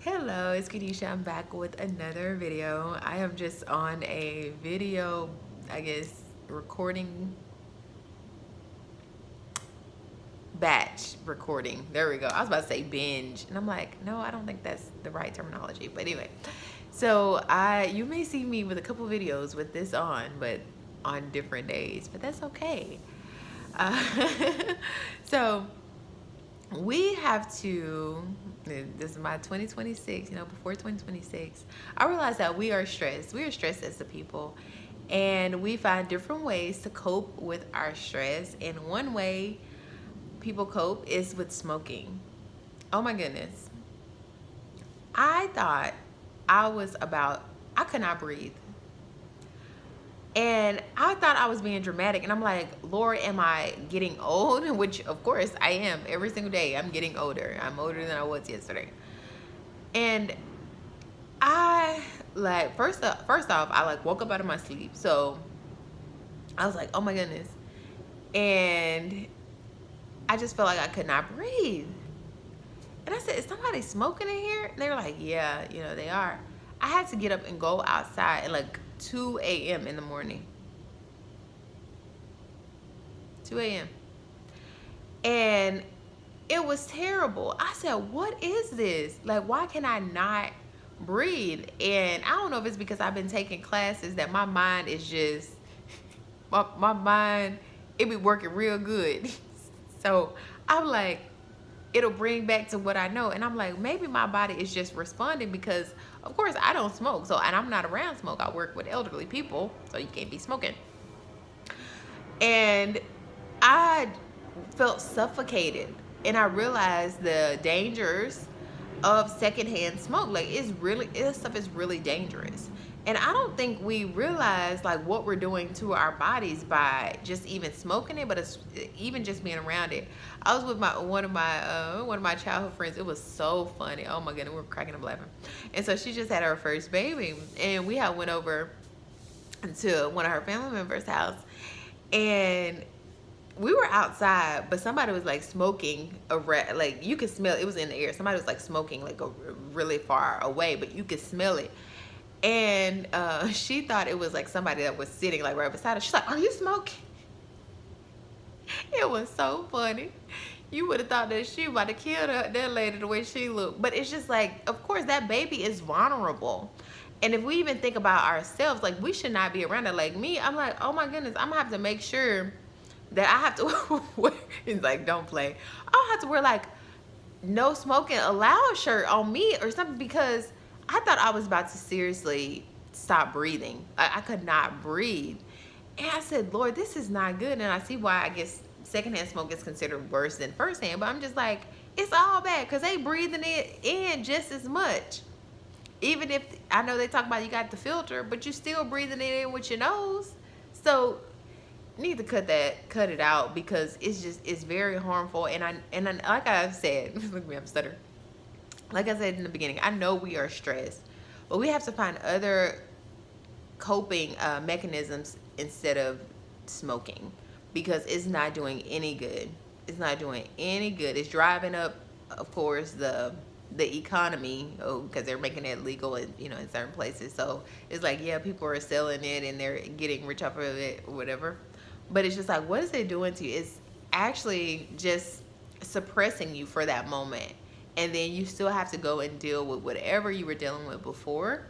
Hello, it's Kadisha. I'm back with another video. I am just on a video, I guess, recording batch recording. There we go. I was about to say binge, and I'm like, no, I don't think that's the right terminology. But anyway, so you may see me with a couple videos with this on, but on different days. But that's okay. Uh, so we have to, this is my 2026, before 2026, I realized that we are stressed. We are stressed as a people, and we find different ways to cope with our stress. And one way people cope is with smoking. Oh my goodness. I thought I could not breathe. And I thought I was being dramatic. And I'm like, Lord, am I getting old? Which, of course, I am. Every single day, I'm getting older. I'm older than I was yesterday. And first off, I woke up out of my sleep. So I was like, oh my goodness. And I just felt like I could not breathe. And I said, is somebody smoking in here? And they were like, yeah, they are. I had to get up and go outside at 2 a.m. in the morning. 2 a.m. And it was terrible. I said, what is this? Why can I not breathe? And I don't know if it's because I've been taking classes that my mind is just, my mind, it be working real good. So I'm like, it'll bring back to what I know. And I'm like, maybe my body is just responding because, of course, I don't smoke. And I'm not around smoke. I work with elderly people, so you can't be smoking. And I felt suffocated. And I realized the dangers of secondhand smoke. This stuff is really dangerous. And I don't think we realize what we're doing to our bodies by just even smoking it, but it's even just being around it. I was with one of my childhood friends. It was so funny. Oh my goodness, we were cracking up laughing. And so she just had her first baby, and we had went over to one of her family members' house, and we were outside, but somebody was smoking you could smell it was in the air. Somebody was smoking really far away, but you could smell it. And she thought it was somebody that was sitting right beside her. She's like, are you smoking? It was so funny. You would have thought that she about to kill that lady the way she looked. But it's just of course, that baby is vulnerable. And if we even think about ourselves, we should not be around it. Me, I'm like, oh my goodness, I'm gonna have to make sure that I have to wear, he's like, don't play. I'll have to wear no smoking allowed shirt on me or something, because I thought I was about to seriously stop breathing. I could not breathe. And I said, Lord, this is not good. And I see why I guess secondhand smoke is considered worse than firsthand. But I'm just like, it's all bad because they breathing it in just as much. Even if, I know they talk about you got the filter, but you still breathing it in with your nose. So need to cut it out, because it's very harmful. And like I said, look at me, I'm stuttering. Like I said in the beginning, I know we are stressed, but we have to find other coping mechanisms instead of smoking, because it's not doing any good. It's not doing any good. It's driving up, of course, the economy, because they're making it legal in in certain places. So it's yeah, people are selling it and they're getting rich off of it or whatever. But it's just what is it doing to you? It's actually just suppressing you for that moment. And then you still have to go and deal with whatever you were dealing with before.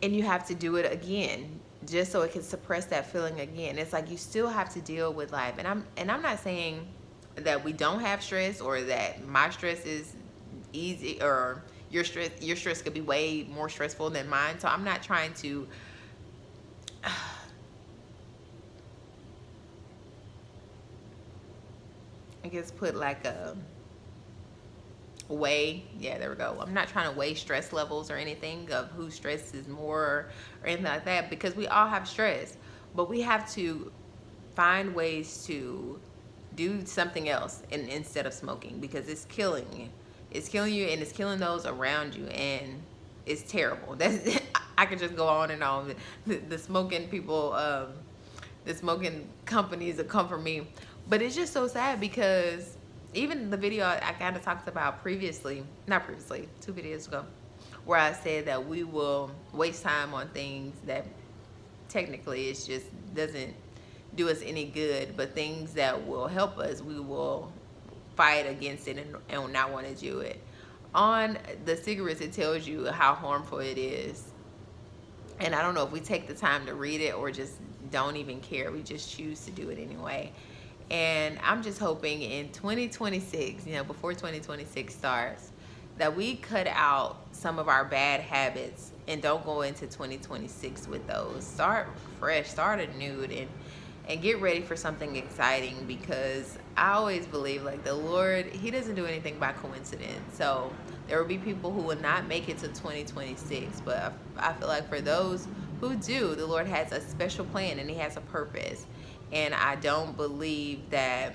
And you have to do it again, just so it can suppress that feeling again. It's you still have to deal with life. And I'm not saying that we don't have stress, or that my stress is easy, or your stress could be way more stressful than mine. So I'm not trying to I guess put a weigh, yeah, there we go. I'm not trying to weigh stress levels or anything of who stress is more or anything like that, because we all have stress. But we have to find ways to do something else instead of smoking, because it's killing you. It's killing you, and it's killing those around you, and it's terrible. That's I could just go on and on. The smoking people, the smoking companies that come from me. But it's just so sad, because even the video I kind of talked about previously, not previously, 2 videos ago, where I said that we will waste time on things that technically it's just doesn't do us any good, but things that will help us, we will fight against it and not want to do it. On the cigarettes, it tells you how harmful it is. And I don't know if we take the time to read it or just don't even care. We just choose to do it anyway. And I'm just hoping in 2026, before 2026 starts, that we cut out some of our bad habits and don't go into 2026 with those. Start fresh, start anew, and get ready for something exciting, because I always believe like the Lord, he doesn't do anything by coincidence. So there will be people who will not make it to 2026, but I feel like for those who do, the Lord has a special plan and he has a purpose. And I don't believe that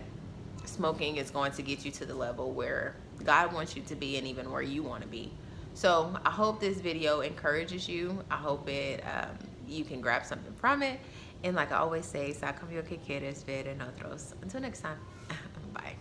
smoking is going to get you to the level where God wants you to be and even where you want to be. So I hope this video encourages you. I hope you can grab something from it. And like I always say, saca lo que quieres ver en otros. Until next time, bye.